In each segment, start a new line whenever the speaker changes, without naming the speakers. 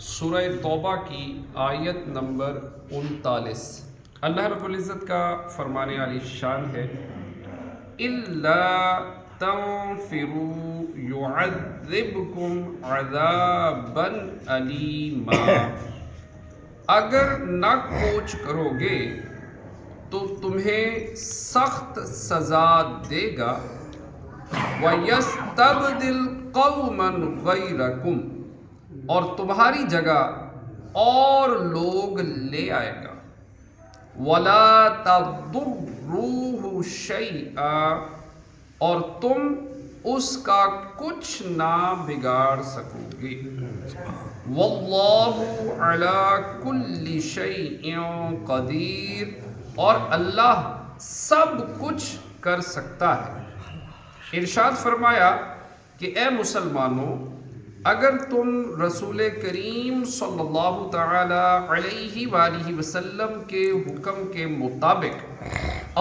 سورہ توبہ کی آیت نمبر 39۔ اللہ رب العزت کا فرمانے والی شان ہے، اِلَّا تَنْفِرُوا يُعَذِّبْكُمْ عَذَابًا أَلِيمًا، اگر نہ کوچ کرو گے تو تمہیں سخت سزا دے گا، وَيَسْتَبْدِلْ قَوْمًا غَيْرَكُمْ، اور تمہاری جگہ اور لوگ لے آئے گا، وَلَا تَضُرُّوهُ شَيْئًا، اور تم اس کا کچھ نہ بگاڑ سکو گے، وَاللَّهُ عَلَى كُلِّ شَيْءٍ قَدِيرٌ، اور اللہ سب کچھ کر سکتا ہے۔ ارشاد فرمایا کہ اے مسلمانوں، اگر تم رسول کریم صلی اللہ تعالی علیہ وآلہ وسلم کے حکم کے مطابق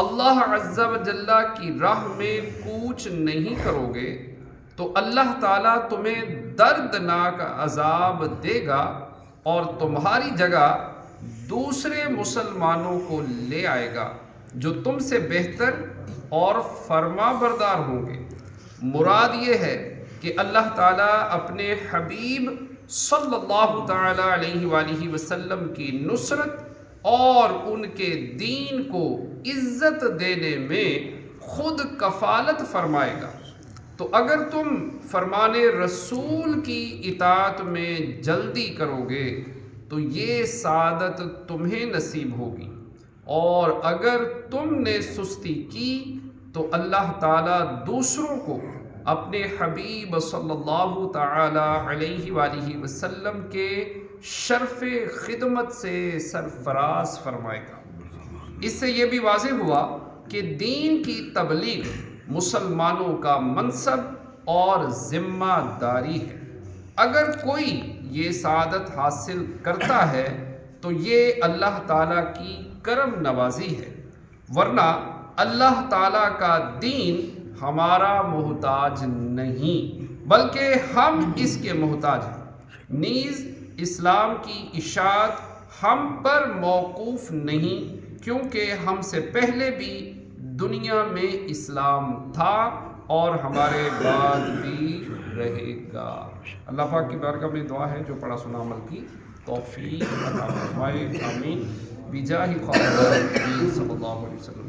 اللہ عز و جل کی راہ میں کوچ نہیں کرو گے تو اللہ تعالیٰ تمہیں دردناک عذاب دے گا اور تمہاری جگہ دوسرے مسلمانوں کو لے آئے گا جو تم سے بہتر اور فرما بردار ہوں گے۔ مراد یہ ہے کہ اللہ تعالیٰ اپنے حبیب صلی اللہ تعالیٰ علیہ وآلہ وسلم کی نصرت اور ان کے دین کو عزت دینے میں خود کفالت فرمائے گا۔ تو اگر تم فرمان رسول کی اطاعت میں جلدی کرو گے تو یہ سعادت تمہیں نصیب ہوگی، اور اگر تم نے سستی کی تو اللہ تعالیٰ دوسروں کو اپنے حبیب صلی اللہ تعالی علیہ وآلہ وسلم کے شرف خدمت سے سرفراز فرمائے گا۔ اس سے یہ بھی واضح ہوا کہ دین کی تبلیغ مسلمانوں کا منصب اور ذمہ داری ہے۔ اگر کوئی یہ سعادت حاصل کرتا ہے تو یہ اللہ تعالیٰ کی کرم نوازی ہے، ورنہ اللہ تعالیٰ کا دین ہمارا محتاج نہیں بلکہ ہم اس کے محتاج ہیں۔ نیز اسلام کی اشاعت ہم پر موقوف نہیں، کیونکہ ہم سے پہلے بھی دنیا میں اسلام تھا اور ہمارے بعد بھی رہے گا۔ اللہ پاک کی بارگاہ میں دعا ہے جو پڑھا سنا عمل کی توفیق عطا فرمائے، آمین، بجاہ خاتم النبیین صلی اللہ علیہ وسلم۔